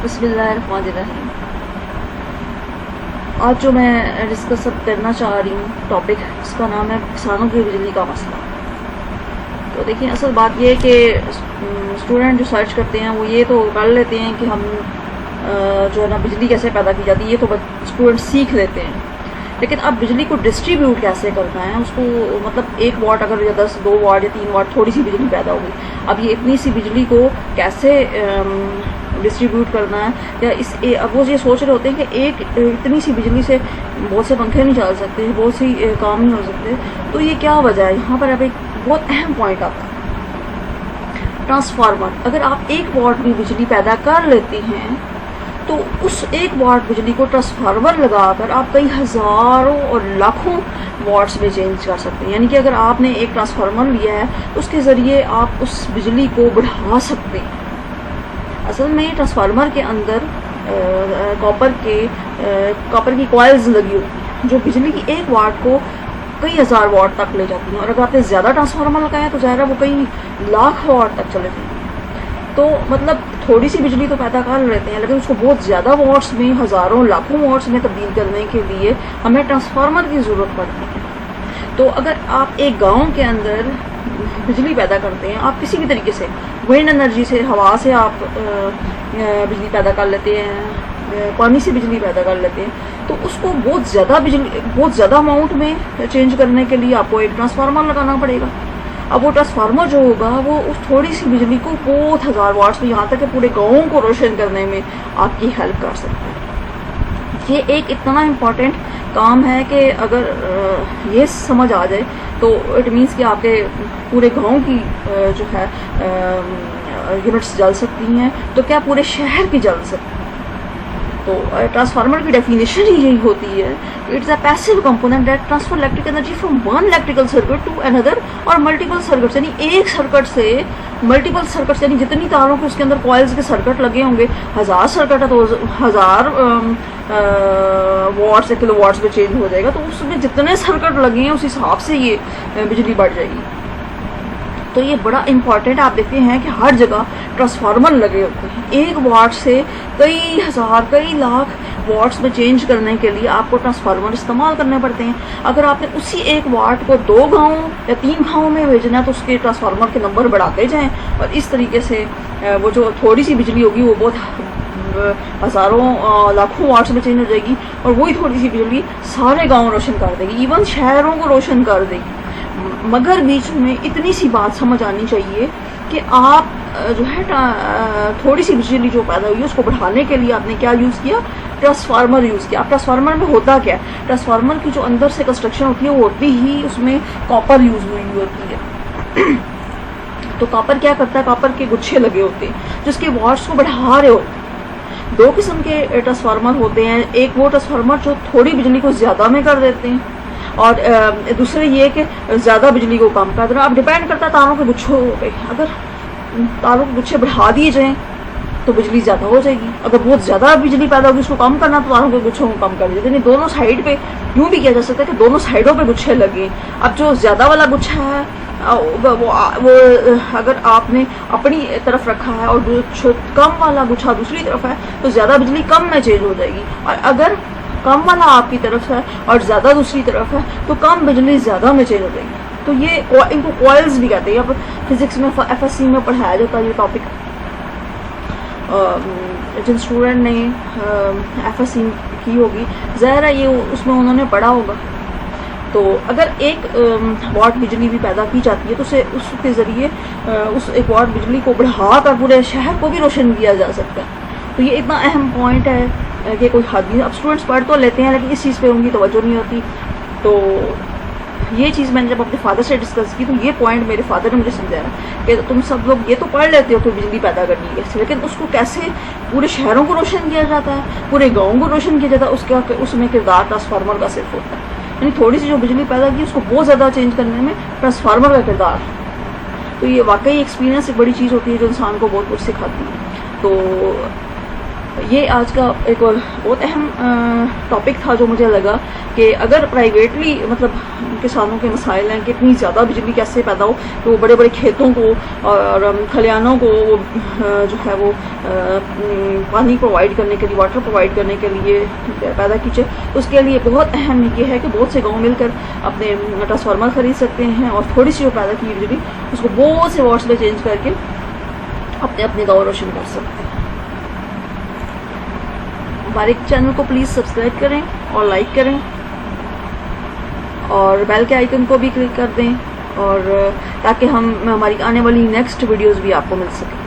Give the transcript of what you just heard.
बिस्मिल्लाहिर्रहमानिर्रहीम। आज जो मैं डिस्कस करना चाह रही हूँ टॉपिक, इसका नाम है किसानों की बिजली का मसला। तो देखिए, असल बात ये है कि स्टूडेंट जो सर्च करते हैं वो ये तो कर लेते हैं कि हम जो है ना बिजली कैसे पैदा की जाती है, ये तो स्टूडेंट सीख लेते हैं। लेकिन अब बिजली को डिस्ट्रीब्यूट कैसे करना है, उसको मतलब 1 वाट अगर या 10, 2 वाट या 3 वाट थोड़ी सी बिजली पैदा होगी, अब ये इतनी सी बिजली को कैसे डिस्ट्रीब्यूट करना है, या अब वो ये सोच रहे होते हैं कि इतनी सी बिजली से बहुत से पंखे नहीं चल सकते, बहुत सी काम नहीं हो सकते। तो ये क्या वजह है? यहाँ पर अब एक बहुत अहम पॉइंट आता है, ट्रांसफार्मर। अगर आप 1 वाट भी बिजली पैदा कर लेती हैं तो उस 1 वाट बिजली को ट्रांसफार्मर लगाकर आप कई हज़ारों और लाखों वाट्स में चेंज कर सकते हैं। यानी कि अगर आपने एक ट्रांसफार्मर लिया है, उसके ज़रिए आप उस बिजली को बढ़ा सकते हैं। असल में ट्रांसफार्मर के अंदर कॉपर की कॉइल्स लगी होती हैं जो बिजली की 1 वाट को कई हज़ार वाट तक ले जाती हैं, और अगर आपने ज़्यादा ट्रांसफार्मर लगाया तो ज़ाहिर है वो कई लाख वाट तक चले जाएंगे। तो मतलब थोड़ी सी बिजली तो पैदा कर लेते हैं, लेकिन उसको बहुत ज़्यादा वाट्स में, हज़ारों लाखों वाट्स में तब्दील करने के लिए हमें ट्रांसफार्मर की ज़रूरत पड़ती है। तो अगर आप एक गांव के अंदर बिजली पैदा करते हैं, आप किसी भी तरीके से विंड एनर्जी से, हवा से आप बिजली पैदा कर लेते हैं, पानी से बिजली पैदा कर लेते हैं, तो उसको बहुत ज़्यादा अमाउंट में चेंज करने के लिए आपको एक ट्रांसफार्मर लगाना पड़ेगा। अब वो ट्रांसफार्मर जो होगा वो उस थोड़ी सी बिजली को बहुत हज़ार वाट्स में, यहाँ तक कि पूरे गाँव को रोशन करने में आपकी हेल्प कर सकता है। ये एक इतना इम्पॉर्टेंट काम है कि अगर ये समझ आ जाए तो इट मीन्स कि आपके पूरे गांव की जो है यूनिट्स जल सकती हैं, तो क्या पूरे शहर की जल सकती हैं। तो ट्रांसफार्मर की डेफिनेशन ही यही होती है, it's a passive component that transfer electric energy from one electrical circuit to another और मल्टीपल सर्किट्स। यानी एक सर्किट से मल्टीपल सर्किट्स, यानी जितनी तारों के उसके अंदर कॉइल्स के सर्किट लगे होंगे, 1000 सर्किट है तो 1000 वाट्स या किलो वाट्स में चेंज हो जाएगा। तो उसमें जितने सर्किट लगे हैं उस हिसाब से ये बिजली बढ़ जाएगी। तो ये बड़ा इम्पॉर्टेंट, आप देखते हैं कि हर जगह ट्रांसफार्मर लगे होते हैं। 1 वाट से कई हज़ार, कई लाख वाट्स में चेंज करने के लिए आपको ट्रांसफार्मर इस्तेमाल करने पड़ते हैं। अगर आपने उसी 1 वाट को 2 गाँव या 3 गाँव में भेजना है तो उसके ट्रांसफार्मर के नंबर बढ़ाते जाएँ, और इस तरीके से वो जो थोड़ी सी बिजली होगी वो बहुत हज़ारों लाखों वाट्स में चेंज हो जाएगी, और वही थोड़ी सी बिजली सारे गाँव रोशन कर देगी, इवन शहरों को रोशन कर देगी। मगर बीच में इतनी सी बात समझ आनी चाहिए कि आप जो है थोड़ी सी बिजली जो पैदा हुई है उसको बढ़ाने के लिए आपने क्या यूज़ किया? ट्रांसफार्मर यूज़ किया। अब ट्रांसफार्मर में होता क्या है? ट्रांसफार्मर की जो अंदर से कंस्ट्रक्शन होती है वो होती ही उसमें कॉपर यूज़ हुई होती है। तो कॉपर क्या करता है? कॉपर के गुच्छे लगे होते हैं जिसके वाट्स को बढ़ा रहे होते हैं। 2 किस्म के ट्रांसफार्मर होते हैं, एक वो ट्रांसफार्मर जो थोड़ी बिजली को ज़्यादा में कर देते हैं, और दूसरे ये कि ज़्यादा बिजली को कम कर देना। अब डिपेंड करता है तारों के गुच्छों पे। अगर तारों के गुच्छे बढ़ा दिए जाएँ तो बिजली ज़्यादा हो जाएगी, अगर बहुत ज़्यादा बिजली पैदा होगी उसको कम करना तो तारों के गुच्छों को कम कर दिया। यानी दोनों साइड पे यूँ भी किया जा सकता है कि दोनों साइडों पे गुच्छे लगे। अब जो ज़्यादा वाला गुच्छा है वो अगर आपने अपनी तरफ रखा है और कम वाला गुच्छा दूसरी तरफ है तो ज़्यादा बिजली कम में चेंज हो जाएगी, और अगर कम वाला आपकी तरफ है और ज़्यादा दूसरी तरफ है तो कम बिजली ज़्यादा में चेंज हो जाएगी। तो ये इनको कॉइल्स भी कहते हैं। अब फिजिक्स में FSC में पढ़ाया जाता है ये टॉपिक। जिन स्टूडेंट ने FSC की होगी ज़ाहिर है ये उसमें उन्होंने पढ़ा होगा। तो अगर 1 वाट बिजली भी पैदा की जाती है तो उसके ज़रिए उस 1 वाट बिजली को बढ़ाकर पूरे शहर को भी रोशन किया जा सकता है। तो ये इतना अहम पॉइंट है कि कोई हद नहीं। अब स्टूडेंट्स पढ़ तो लेते हैं लेकिन इस चीज़ पे उनकी तवज्जो नहीं होती। तो ये चीज़ मैंने जब अपने फादर से डिस्कस की तो ये पॉइंट मेरे फादर ने मुझे समझाया कि तुम सब लोग ये तो पढ़ लेते हो कि बिजली पैदा करनी है कैसे, लेकिन उसको कैसे पूरे शहरों को रोशन किया जाता है, पूरे गाँव को रोशन किया जाता है, उसमें किरदार ट्रांसफार्मर का सिर्फ होता है। यानी थोड़ी सी जो बिजली पैदा की उसको बहुत ज़्यादा चेंज करने में ट्रांसफार्मर का किरदार है। तो ये वाकई एक्सपीरियंस एक बड़ी चीज़ होती है जो इंसान को बहुत कुछ सिखाती है। तो ये आज का एक और बहुत अहम टॉपिक था जो मुझे लगा कि अगर प्राइवेटली मतलब किसानों के मसाइल हैं कि इतनी ज़्यादा बिजली कैसे पैदा हो, तो वो बड़े बड़े खेतों को और खलिहानों को वो जो है वो पानी प्रोवाइड करने के लिए, वाटर प्रोवाइड करने के लिए पैदा कीजिए। उसके लिए बहुत अहम ये है कि बहुत से गाँव मिलकर अपने ट्रांसफार्मर खरीद सकते हैं और थोड़ी सी जो पैदा की बिजली उसको बहुत से वाट्स में चेंज करके अपने अपने गाँव रोशन कर सकते हैं। हमारे चैनल को प्लीज़ सब्सक्राइब करें और लाइक करें और बेल के आइकन को भी क्लिक कर दें और ताकि हमारी आने वाली नेक्स्ट वीडियोस भी आपको मिल सके।